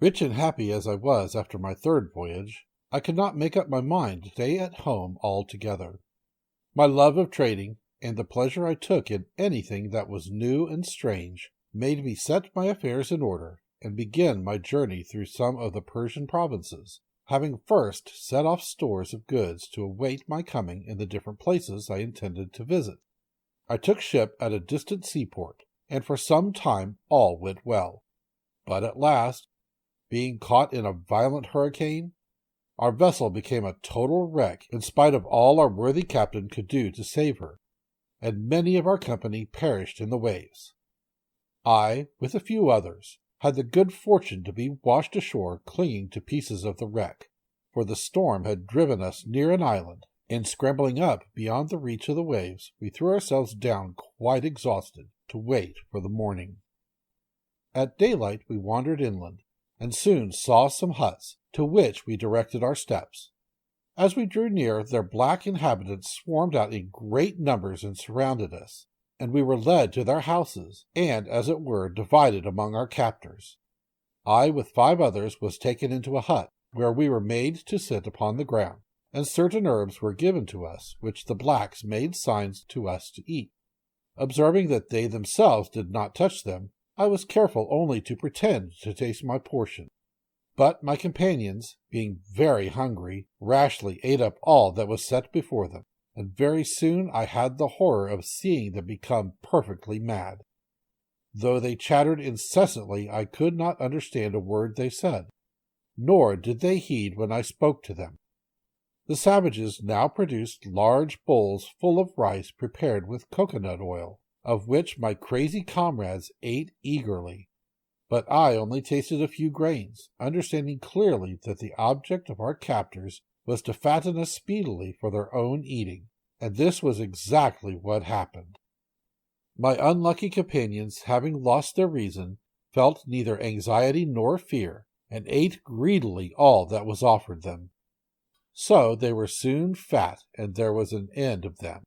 Rich and happy as I was after my third voyage, I could not make up my mind to stay at home altogether. My love of trading, and the pleasure I took in anything that was new and strange, made me set my affairs in order and begin my journey through some of the Persian provinces, having first set off stores of goods to await my coming in the different places I intended to visit. I took ship at a distant seaport, and for some time all went well. But at last, being caught in a violent hurricane, our vessel became a total wreck in spite of all our worthy captain could do to save her, and many of our company perished in the waves. I, with a few others, had the good fortune to be washed ashore clinging to pieces of the wreck, for the storm had driven us near an island, and scrambling up beyond the reach of the waves, we threw ourselves down quite exhausted to wait for the morning. At daylight we wandered inland, and soon saw some huts, to which we directed our steps. As we drew near, their black inhabitants swarmed out in great numbers and surrounded us, and we were led to their houses, and, as it were, divided among our captors. I, with 5 others, was taken into a hut, where we were made to sit upon the ground, and certain herbs were given to us, which the blacks made signs to us to eat. Observing that they themselves did not touch them, I was careful only to pretend to taste my portion. But my companions, being very hungry, rashly ate up all that was set before them, and very soon I had the horror of seeing them become perfectly mad. Though they chattered incessantly, I could not understand a word they said, nor did they heed when I spoke to them. The savages now produced large bowls full of rice prepared with coconut oil, of which my crazy comrades ate eagerly. But I only tasted a few grains, understanding clearly that the object of our captors was to fatten us speedily for their own eating, and this was exactly what happened. My unlucky companions, having lost their reason, felt neither anxiety nor fear, and ate greedily all that was offered them. So they were soon fat, and there was an end of them.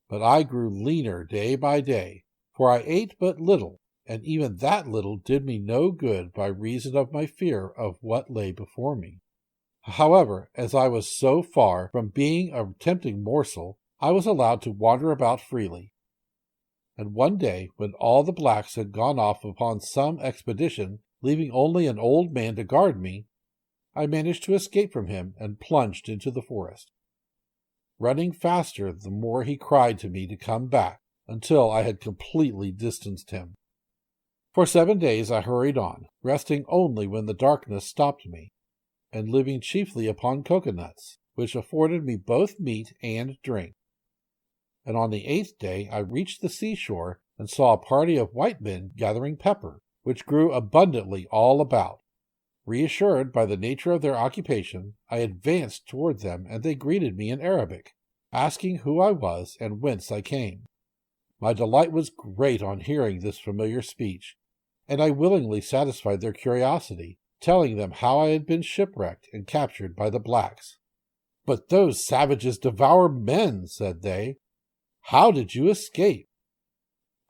But I grew leaner day by day, for I ate but little, and even that little did me no good by reason of my fear of what lay before me. However, as I was so far from being a tempting morsel, I was allowed to wander about freely. And one day, when all the blacks had gone off upon some expedition, leaving only an old man to guard me, I managed to escape from him and plunged into the forest. Running faster the more he cried to me to come back, until I had completely distanced him. For 7 days I hurried on, resting only when the darkness stopped me, and living chiefly upon coconuts, which afforded me both meat and drink. And on the 8th day I reached the seashore and saw a party of white men gathering pepper, which grew abundantly all about. Reassured by the nature of their occupation, I advanced toward them, and they greeted me in Arabic, asking who I was and whence I came. My delight was great on hearing this familiar speech, and I willingly satisfied their curiosity, telling them how I had been shipwrecked and captured by the blacks. "But those savages devour men," said they. "How did you escape?"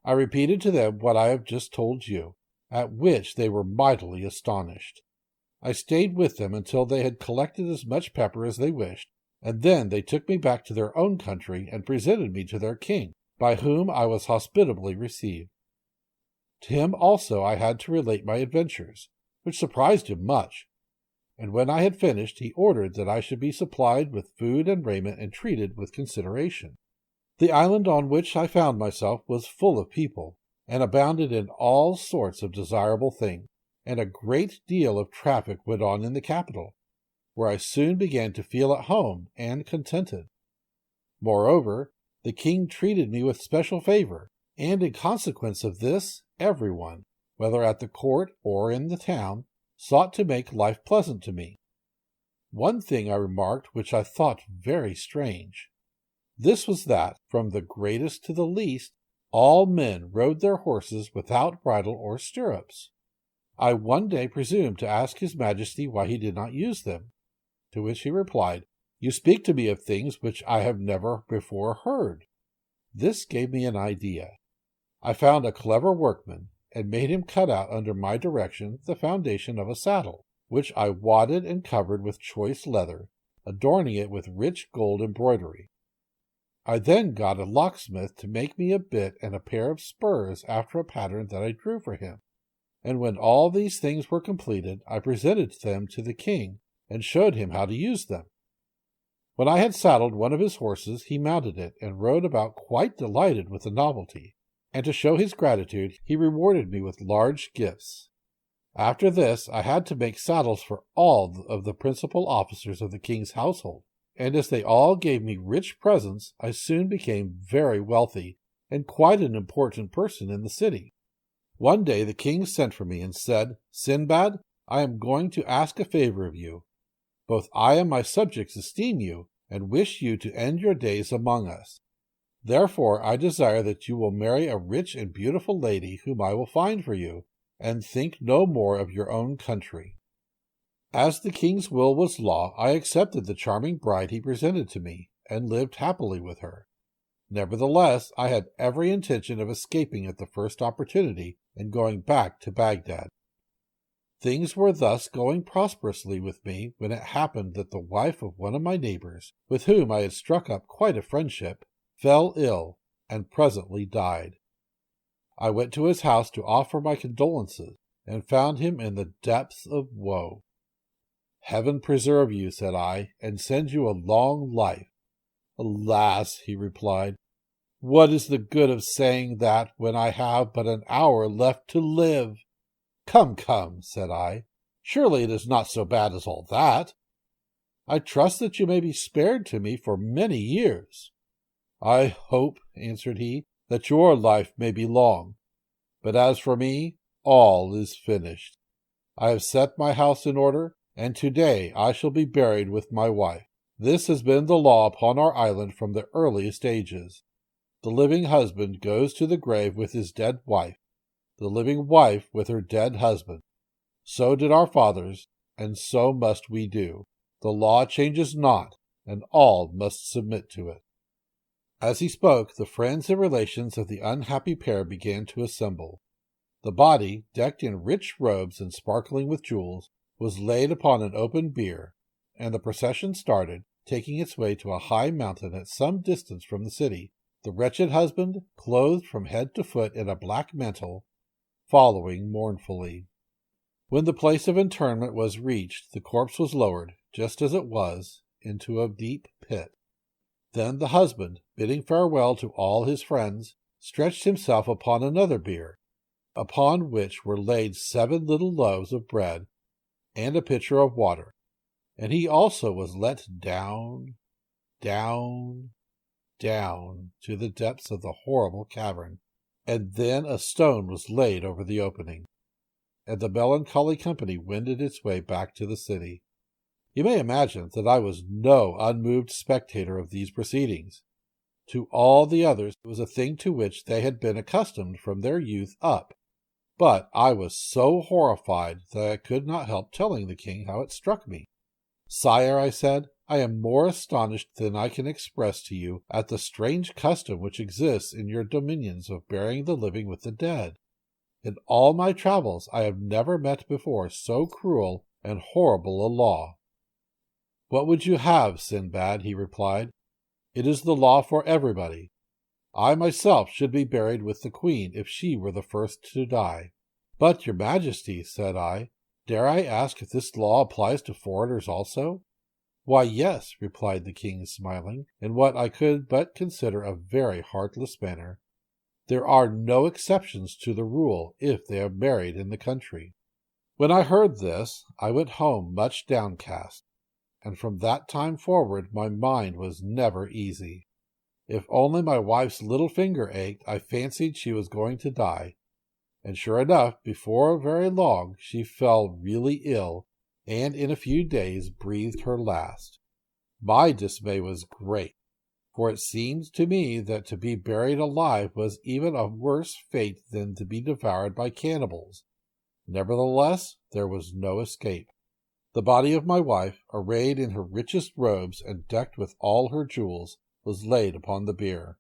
I repeated to them what I have just told you, at which they were mightily astonished. I stayed with them until they had collected as much pepper as they wished, and then they took me back to their own country and presented me to their king, by whom I was hospitably received. To him also I had to relate my adventures, which surprised him much, and when I had finished he ordered that I should be supplied with food and raiment and treated with consideration. The island on which I found myself was full of people, and abounded in all sorts of desirable things, and a great deal of traffic went on in the capital, where I soon began to feel at home and contented. Moreover, the king treated me with special favor, and in consequence of this, everyone, whether at the court or in the town, sought to make life pleasant to me. One thing I remarked which I thought very strange. This was that, from the greatest to the least, all men rode their horses without bridle or stirrups. I one day presumed to ask his majesty why he did not use them, to which he replied, "You speak to me of things which I have never before heard." This gave me an idea. I found a clever workman, and made him cut out under my direction the foundation of a saddle, which I wadded and covered with choice leather, adorning it with rich gold embroidery. I then got a locksmith to make me a bit and a pair of spurs after a pattern that I drew for him. And when all these things were completed, I presented them to the king and showed him how to use them. When I had saddled one of his horses, he mounted it and rode about quite delighted with the novelty, and to show his gratitude, he rewarded me with large gifts. After this, I had to make saddles for all of the principal officers of the king's household, and as they all gave me rich presents, I soon became very wealthy and quite an important person in the city. One day the king sent for me and said, "Sinbad, I am going to ask a favor of you. Both I and my subjects esteem you, and wish you to end your days among us. Therefore I desire that you will marry a rich and beautiful lady whom I will find for you, and think no more of your own country." As the king's will was law, I accepted the charming bride he presented to me, and lived happily with her. Nevertheless, I had every intention of escaping at the first opportunity and going back to Baghdad. Things were thus going prosperously with me when it happened that the wife of one of my neighbors, with whom I had struck up quite a friendship, fell ill and presently died. I went to his house to offer my condolences and found him in the depths of woe. "Heaven preserve you," said I, "and send you a long life." "Alas," he replied, "what is the good of saying that when I have but an hour left to live?" "Come, come," said I, "surely it is not so bad as all that. I trust that you may be spared to me for many years." "I hope," answered he, "that your life may be long. But as for me, all is finished. I have set my house in order, and today I shall be buried with my wife. This has been the law upon our island from the earliest ages. The living husband goes to the grave with his dead wife, the living wife with her dead husband. So did our fathers, and so must we do. The law changes not, and all must submit to it." As he spoke, the friends and relations of the unhappy pair began to assemble. The body, decked in rich robes and sparkling with jewels, was laid upon an open bier, and the procession started, taking its way to a high mountain at some distance from the city, the wretched husband, clothed from head to foot in a black mantle, following mournfully. When the place of interment was reached, the corpse was lowered, just as it was, into a deep pit. Then the husband, bidding farewell to all his friends, stretched himself upon another bier, upon which were laid 7 little loaves of bread and a pitcher of water, and he also was let down, down, down to the depths of the horrible cavern, and then a stone was laid over the opening, and the melancholy company wended its way back to the city. You may imagine that I was no unmoved spectator of these proceedings. To all the others it was a thing to which they had been accustomed from their youth up. But I was so horrified that I could not help telling the king how it struck me. "Sire," I said, "I am more astonished than I can express to you at the strange custom which exists in your dominions of burying the living with the dead. In all my travels I have never met before so cruel and horrible a law." "What would you have, Sinbad?" he replied. "It is the law for everybody. I myself should be buried with the queen if she were the first to die." "But, your majesty," said I, "dare I ask if this law applies to foreigners also?" "Why, yes," replied the king, smiling, in what I could but consider a very heartless manner. "There are no exceptions to the rule if they are married in the country." When I heard this, I went home much downcast, and from that time forward my mind was never easy. If only my wife's little finger ached, I fancied she was going to die. And sure enough, before very long, she fell really ill, and in a few days breathed her last. My dismay was great, for it seemed to me that to be buried alive was even a worse fate than to be devoured by cannibals. Nevertheless, there was no escape. The body of my wife, arrayed in her richest robes and decked with all her jewels, was laid upon the bier.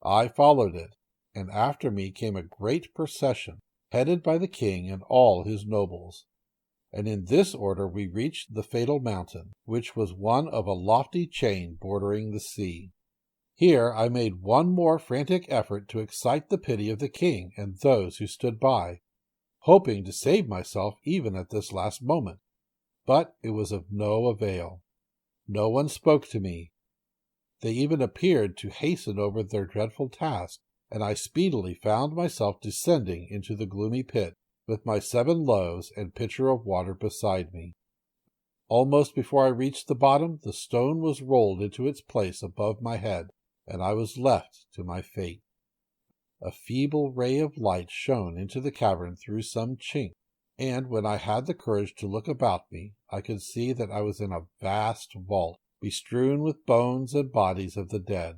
I followed it, and after me came a great procession, headed by the king and all his nobles. And in this order we reached the fatal mountain, which was one of a lofty chain bordering the sea. Here I made one more frantic effort to excite the pity of the king and those who stood by, hoping to save myself even at this last moment. But it was of no avail. No one spoke to me. They even appeared to hasten over their dreadful task, and I speedily found myself descending into the gloomy pit, with my 7 loaves and pitcher of water beside me. Almost before I reached the bottom, the stone was rolled into its place above my head, and I was left to my fate. A feeble ray of light shone into the cavern through some chink, and when I had the courage to look about me, I could see that I was in a vast vault, bestrewn with bones and bodies of the dead.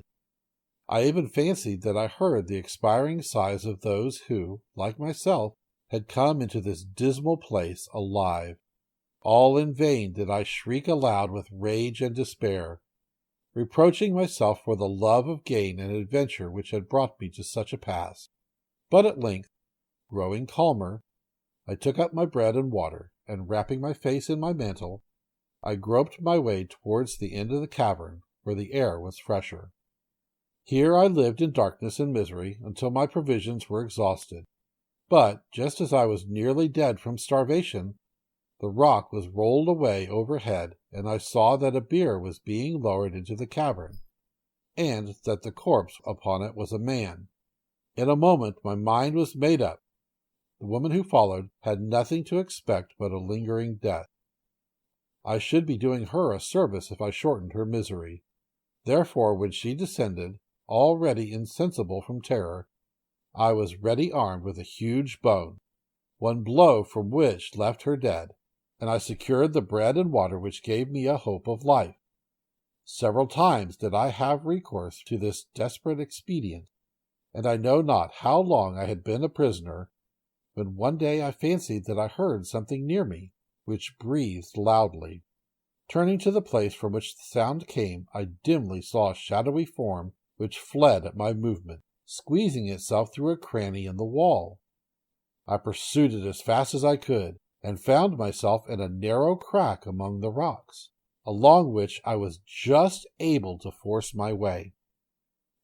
I even fancied that I heard the expiring sighs of those who, like myself, had come into this dismal place alive. All in vain did I shriek aloud with rage and despair, reproaching myself for the love of gain and adventure which had brought me to such a pass. But at length, growing calmer, I took up my bread and water, and wrapping my face in my mantle, I groped my way towards the end of the cavern, where the air was fresher. Here I lived in darkness and misery until my provisions were exhausted. But just as I was nearly dead from starvation, the rock was rolled away overhead, and I saw that a bier was being lowered into the cavern, and that the corpse upon it was a man. In a moment my mind was made up. The woman who followed had nothing to expect but a lingering death. I should be doing her a service if I shortened her misery. Therefore, when she descended, already insensible from terror, I was ready armed with a huge bone, one blow from which left her dead, and I secured the bread and water which gave me a hope of life. Several times did I have recourse to this desperate expedient, and I know not how long I had been a prisoner, when one day I fancied that I heard something near me, which breathed loudly. Turning to the place from which the sound came, I dimly saw a shadowy form which fled at my movement, squeezing itself through a cranny in the wall. I pursued it as fast as I could, and found myself in a narrow crack among the rocks, along which I was just able to force my way.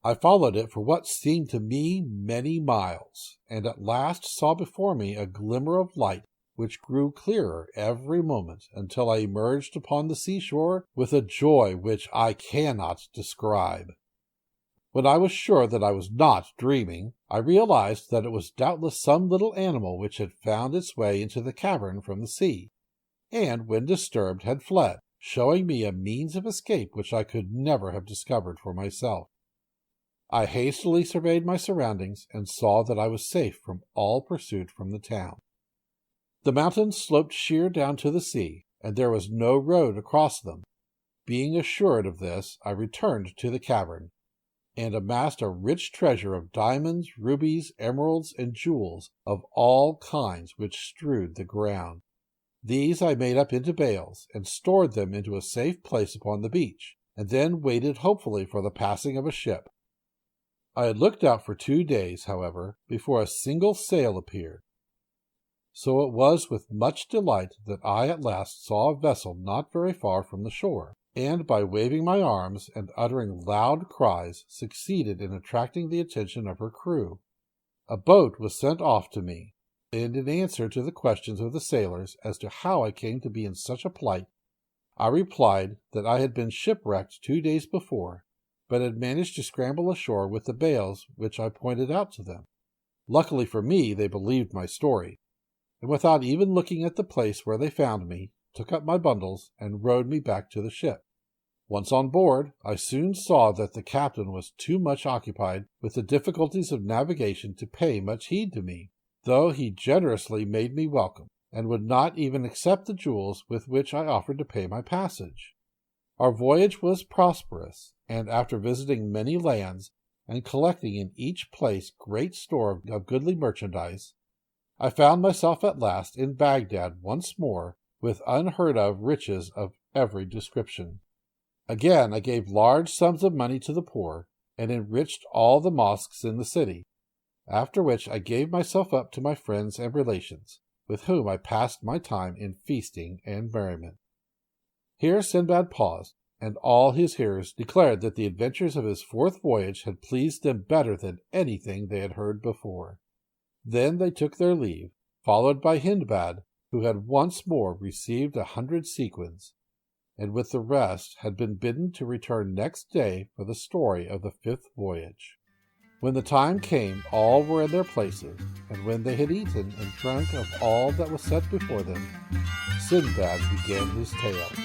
I followed it for what seemed to me many miles, and at last saw before me a glimmer of light which grew clearer every moment until I emerged upon the seashore with a joy which I cannot describe. When I was sure that I was not dreaming, I realized that it was doubtless some little animal which had found its way into the cavern from the sea, and, when disturbed, had fled, showing me a means of escape which I could never have discovered for myself. I hastily surveyed my surroundings and saw that I was safe from all pursuit from the town. The mountains sloped sheer down to the sea, and there was no road across them. Being assured of this, I returned to the cavern, and amassed a rich treasure of diamonds, rubies, emeralds, and jewels of all kinds which strewed the ground. These I made up into bales, and stored them into a safe place upon the beach, and then waited hopefully for the passing of a ship. I had looked out for 2 days, however, before a single sail appeared. So it was with much delight that I at last saw a vessel not very far from the shore, and by waving my arms and uttering loud cries succeeded in attracting the attention of her crew. A boat was sent off to me, and in answer to the questions of the sailors as to how I came to be in such a plight, I replied that I had been shipwrecked 2 days before, but had managed to scramble ashore with the bales which I pointed out to them. Luckily for me, they believed my story, and without even looking at the place where they found me, took up my bundles and rowed me back to the ship. Once on board, I soon saw that the captain was too much occupied with the difficulties of navigation to pay much heed to me, though he generously made me welcome, and would not even accept the jewels with which I offered to pay my passage. Our voyage was prosperous, and after visiting many lands and collecting in each place great store of goodly merchandise, I found myself at last in Baghdad once more, with unheard-of riches of every description. Again I gave large sums of money to the poor, and enriched all the mosques in the city. after which I gave myself up to my friends and relations, with whom I passed my time in feasting and merriment. Here Sinbad paused, and all his hearers declared that the adventures of his fourth voyage had pleased them better than anything they had heard before. Then they took their leave, followed by Hindbad, who had once more received 100 sequins, and with the rest had been bidden to return next day for the story of the fifth voyage. When the time came, all were in their places, and when they had eaten and drunk of all that was set before them, Sinbad began his tale.